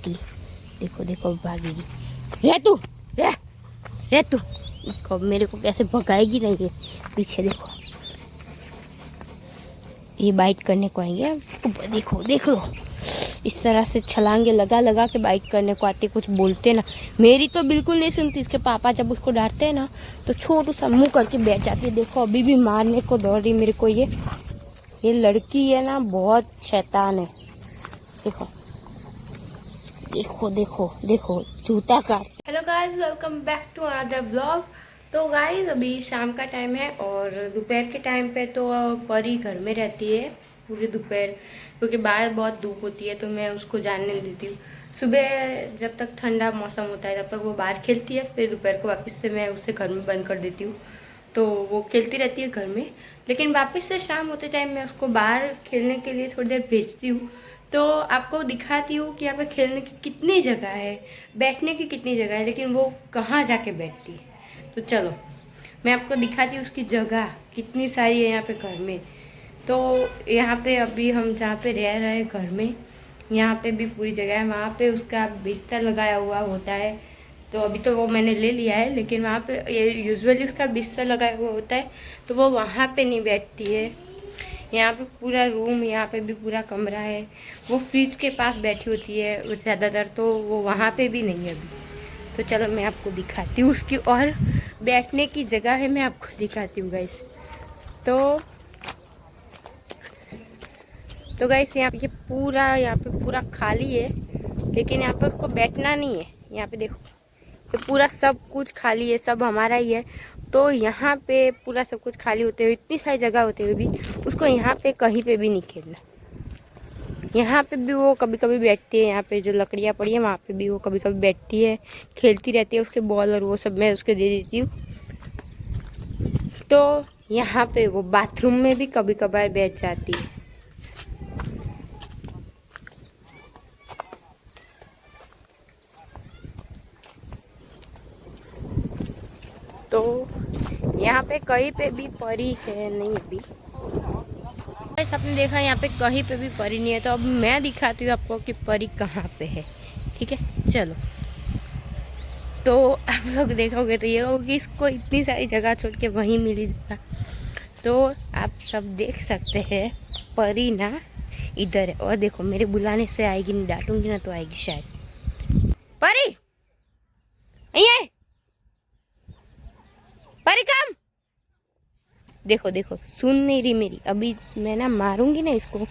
निकली। देखो देखो भागेगी। रह तू, रह तू। देखो मेरे को कैसे भगाएगी नहीं ये। पीछे देखो, ये बाइट करने को आएंगे। देखो देख लो, इस तरह से छलांगे लगा लगा के बाइट करने को आते। कुछ बोलते ना, मेरी तो बिल्कुल नहीं सुनती। इसके पापा जब उसको डांटते हैं ना तो छोटू सा मुँह करके बैठ जाती है। देखो अभी भी मारने को दौड़ रही मेरे को। ये लड़की है ना, बहुत शैतान है। देखो देखो देखो देखो, जूता काट। Hello guys, welcome back to another blog. तो गाइस अभी शाम का टाइम है और दोपहर के टाइम पे तो परी घर में रहती है पूरी दोपहर, क्योंकि बाहर बहुत धूप होती है तो मैं उसको जाने नहीं देती हूँ। सुबह जब तक ठंडा मौसम होता है तब तक वो बाहर खेलती है, फिर दोपहर को वापस से मैं उसे घर में बंद कर देती हूँ। तो वो खेलती रहती है घर में, लेकिन वापस से शाम होते टाइम मैं उसको बाहर खेलने के लिए थोड़ी देर भेजती हूँ। तो आपको दिखाती हूँ कि यहाँ पे खेलने की कितनी जगह है, बैठने की कितनी जगह है, लेकिन वो कहाँ जाके बैठती है। तो चलो मैं आपको दिखाती हूँ उसकी जगह कितनी सारी है यहाँ पे घर में। तो यहाँ पे अभी हम जहाँ पे रह रहे हैं घर में, यहाँ पे भी पूरी जगह है। वहाँ पे उसका बिस्तर लगाया हुआ होता है, तो अभी तो वो मैंने ले लिया है, लेकिन वहाँ पे यूजुअली उसका बिस्तर लगाया हुआ होता है तो वो वहाँ पे नहीं बैठती है। यहाँ पे पूरा रूम, यहाँ पे भी पूरा कमरा है। वो फ्रिज के पास बैठी होती है ज़्यादातर, तो वो वहाँ पे भी नहीं है अभी। तो चलो मैं आपको दिखाती हूँ उसकी और बैठने की जगह है, मैं आपको दिखाती हूँ गाइस। तो गाइस यहाँ पे पूरा खाली है, लेकिन यहाँ पे उसको बैठना नहीं है। यहाँ पे देखो, ये पूरा सब कुछ खाली है, सब हमारा ही है। तो यहाँ पे पूरा सब कुछ खाली होते हुए, इतनी सारी जगह होते हुए भी उसको यहाँ पे कहीं पे भी नहीं खेलना। यहाँ पे भी वो कभी कभी बैठती है, यहाँ पे जो लकड़ियाँ पड़ी है वहाँ पे भी वो कभी कभी बैठती है, खेलती रहती है। उसके बॉल और वो सब मैं उसके दे देती हूँ। तो यहाँ पे वो बाथरूम में भी कभी कभार बैठ जाती है। तो यहाँ पे कहीं पे भी परी है नहीं अभी। आपने देखा यहाँ पे कहीं पे भी परी नहीं है, तो अब मैं दिखाती हूँ आपको कि परी कहाँ पे है। ठीक है, चलो। तो आप लोग देखोगे तो ये होगी, इसको इतनी सारी जगह छोड़ के वहीं मिली जगह। तो आप सब देख सकते हैं परी ना इधर है। और देखो मेरे बुलाने से आएगी, नहीं डांटूंगी ना तो आएगी शायद। परी परी काम। देखो देखो, सुन नहीं रही मेरी। अभी मैं ना मारूंगी ना इसको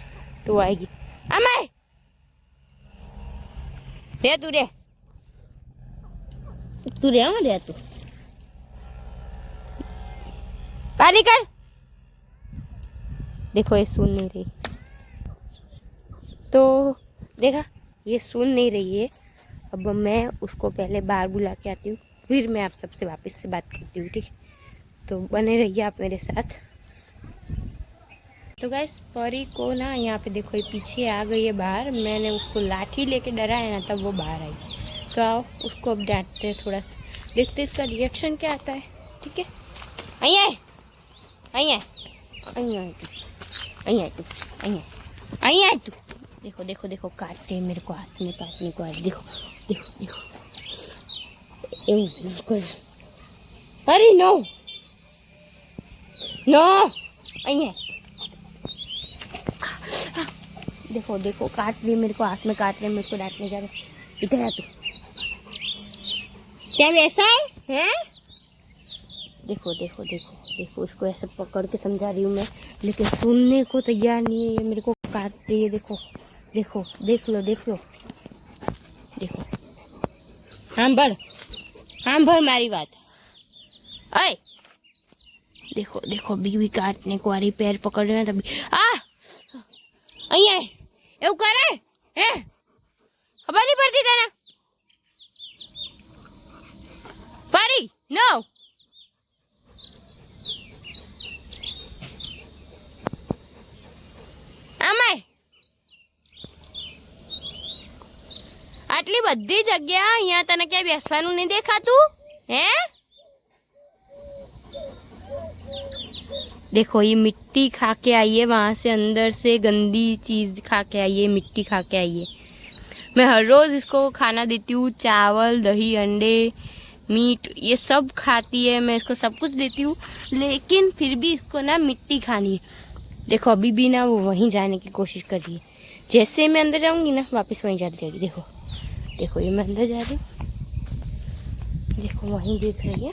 तो आएगी। अमय रे, तू रे तू पानी कर। देखो ये सुन नहीं रही, तो देखा ये सुन नहीं रही है। अब मैं उसको पहले बाहर बुला के आती हूँ, फिर मैं आप सबसे वापस से बात करती हूँ। ठीक है, तो बने रहिए आप मेरे साथ। तो गाइस परी को ना यहाँ पे देखो, ये पीछे आ गई है बाहर। मैंने उसको लाठी लेके डराया ना, तब वो बाहर आई। तो आओ उसको अब डांटते हैं थोड़ा सा, देखते इसका रिएक्शन क्या आता है। ठीक है, आई तू। देखो देखो देखो, काटते हैं मेरे को, हाथ में काटने को आए। देखो देखो देखो, परी नो नो, देखो देखो काट रही मेरे को, हाथ में काट रहे, मेरे को डांटने जा रहे। इधर आ तू, क्या वैसा है? देखो देखो देखो देखो, उसको ऐसे पकड़ के समझा रही हूँ मैं, लेकिन सुनने को तैयार नहीं है। ये मेरे को काट रही है। देखो देखो, देख लो देखो, हाँ भर मारी बात। अय देखो देखो, बीवी काटने को आ रही, पैर पकड़ रहे हैं तभी। એવું કરે હે? ખબર નહીં પડતી તને? પરી નો, આમાય આટલી બધી જગ્યા, અહીંયા તને ક્યાંય બેસવાનું નહીં દેખાતું હે? देखो ये मिट्टी खा के आई है, वहाँ से अंदर से गंदी चीज़ खा के आई है, मिट्टी खा के आई है। मैं हर रोज़ इसको खाना देती हूँ, चावल, दही, अंडे, मीट, ये सब खाती है, मैं इसको सब कुछ देती हूँ, लेकिन फिर भी इसको ना मिट्टी खानी है। देखो अभी भी ना वो वहीं जाने की कोशिश कर रही है। जैसे मैं अंदर जाऊँगी ना वापस वहीं जाती जाएगी। देखो देखो ये मैं अंदर जा रही हूँ, देखो वहीं देख रही है,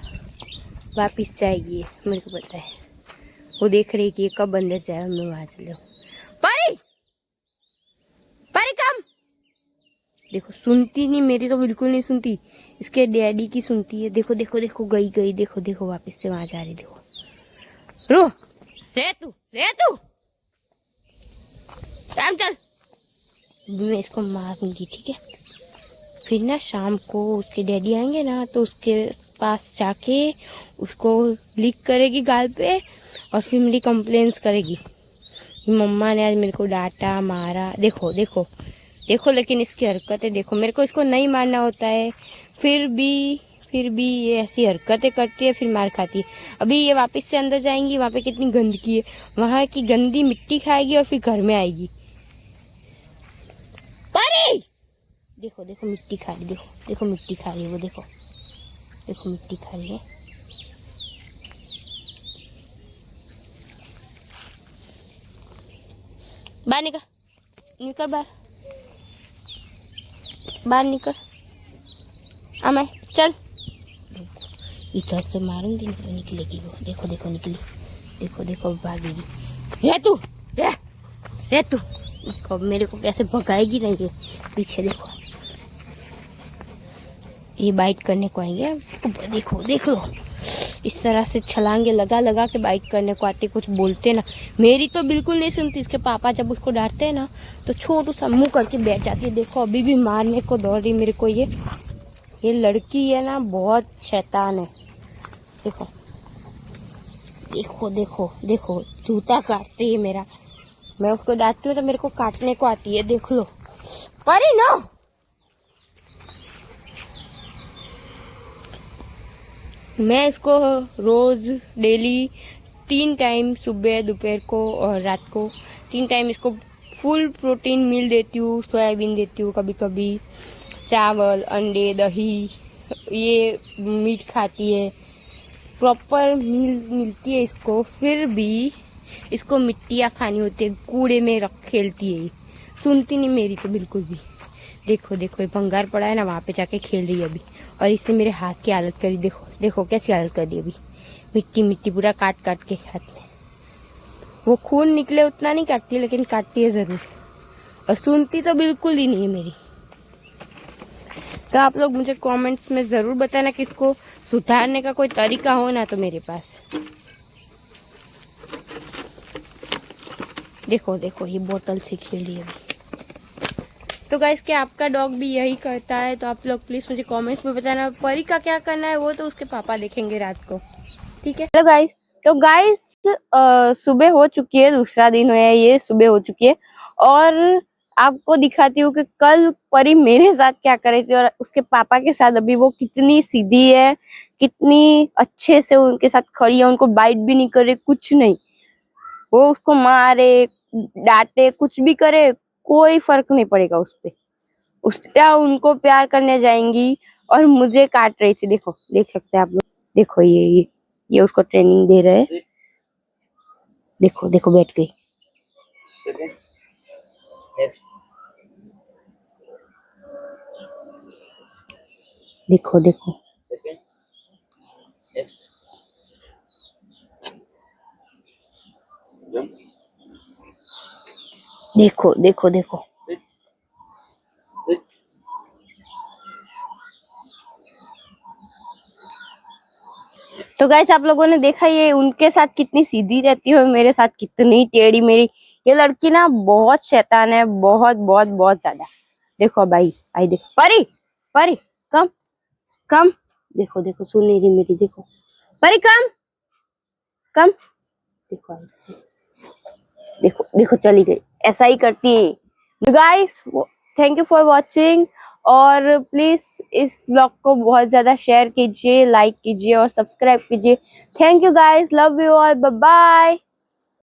वापस जाएगी ये, मेरे को पता है। वो देख रही है कि ये कब अंदर जाए, मैं वहाँ चले जाऊँ। परी परी कम। देखो सुनती नहीं, मेरी तो बिल्कुल नहीं सुनती, इसके डैडी की सुनती है। देखो देखो देखो गई गई, देखो देखो वापस से वहाँ जा रही। देखो रो रे तू काम चल। मैं इसको मारूंगी, ठीक है। फिर ना शाम को उसके डैडी आएंगे ना, तो उसके पास जाके उसको लिख करेगी गाल पे, और फिर मेरी कंप्लेंट्स करेगी, मम्मा ने आज मेरे को डांटा मारा। देखो देखो देखो, लेकिन इसकी हरकतें देखो, मेरे को इसको नहीं मारना होता है, फिर भी ये ऐसी हरकतें करती है, फिर मार खाती है। अभी ये वापस से अंदर जाएंगी, वहाँ पे कितनी गंदगी है, वहाँ की गंदी मिट्टी खाएगी और फिर घर में आएगी। परी देखो देखो मिट्टी खा रही, देखो देखो मिट्टी खा रही है वो, देखो देखो मिट्टी खा रही है। बाहर निकल, निकल बाहर, बाहर निकल, अमय चल। इधर से मारूंगी नहीं तो निकलेगी वो। देखो देखो निकली, देखो देखो भागेगी। रे तू रे तू, देखो मेरे को कैसे भगाएगी नहीं ये। पीछे देखो, ये बाइट करने को आएंगे। देखो देख लो, इस तरह से छलांगे लगा लगा के बाइट करने को आते, कुछ बोलते ना। मेरी तो बिल्कुल नहीं सुनती, इसके पापा जब उसको डांटते हैं ना तो छोटू सा मुँह करके बैठ जाती है। देखो अभी भी मारने को दौड़ रही मेरे को। ये लड़की है ना, बहुत शैतान है। देखो देखो देखो देखो, जूता काटती है मेरा। मैं उसको डांटती हूँ तो मेरे को काटने को आती है। देख लो परी ना, मैं इसको रोज़ डेली 3 टाइम, सुबह, दोपहर को और रात को 3 टाइम इसको फुल प्रोटीन मील देती हूँ। सोयाबीन देती हूँ, कभी कभी चावल, अंडे, दही, ये मीट खाती है, प्रॉपर मील मिलती है इसको। फिर भी इसको मिट्टियाँ खानी होती है, कूड़े में रख खेलती है, सुनती नहीं मेरी तो बिल्कुल भी। देखो देखो ये भंगार पड़ा है ना, वहाँ पे जाके खेल रही है अभी, और इससे मेरे हाथ की हालत करी। देखो देखो कैसी हालत कर दी अभी, मिट्टी मिट्टी पूरा काट काट के हाथ में। वो खून निकले उतना नहीं काटती, लेकिन काटती है ज़रूर, और सुनती तो बिल्कुल ही नहीं है मेरी। तो आप लोग मुझे कमेंट्स में ज़रूर बताना कि इसको सुधारने का कोई तरीका हो ना तो मेरे पास। देखो देखो ये बोतल से खेल रही है अभी। तो गाइस क्या आपका डॉग भी यही करता है? तो आप लोग प्लीज़ मुझे कमेंट्स में बताना। परी का क्या करना है वो तो उसके पापा देखेंगे रात को, ठीक है। हेलो गाइस, तो गाइस सुबह हो चुकी है, दूसरा दिन है ये, सुबह हो चुकी है, और आपको दिखाती हूँ कि कल परी मेरे साथ क्या कर रही थी और उसके पापा के साथ। अभी वो कितनी सीधी है, कितनी अच्छे से उनके साथ खड़ी है, उनको बाइट भी नहीं करे, कुछ नहीं। वो उसको मारे डांटे कुछ भी करे, कोई फर्क नहीं पड़ेगा उस पे। उसका उनको प्यार करने जाएंगी और मुझे काट रही थी। देखो देख सकते हैं आप लोग, देखो ये उसको ट्रेनिंग दे रहे हैं। देखो देखो बैठ गई। देखो देखो देखो देखो देखो। तो गाइस आप लोगों ने देखा ये उनके साथ कितनी सीधी रहती है और मेरे साथ कितनी टेढ़ी मेरी। ये लड़की ना बहुत शैतान है, बहुत बहुत बहुत ज्यादा। देखो भाई आई, देखो परी परी कम कम। देखो देखो सुन नहीं रही मेरी, देखो परी कम कम। देखो आई, देखो देखो चली गई, ऐसा ही करती है। Guys thank you for watching, और प्लीज इस ब्लॉग को बहुत ज्यादा शेयर कीजिए, लाइक कीजिए और सब्सक्राइब कीजिए। Thank you guys, love you all, bye bye.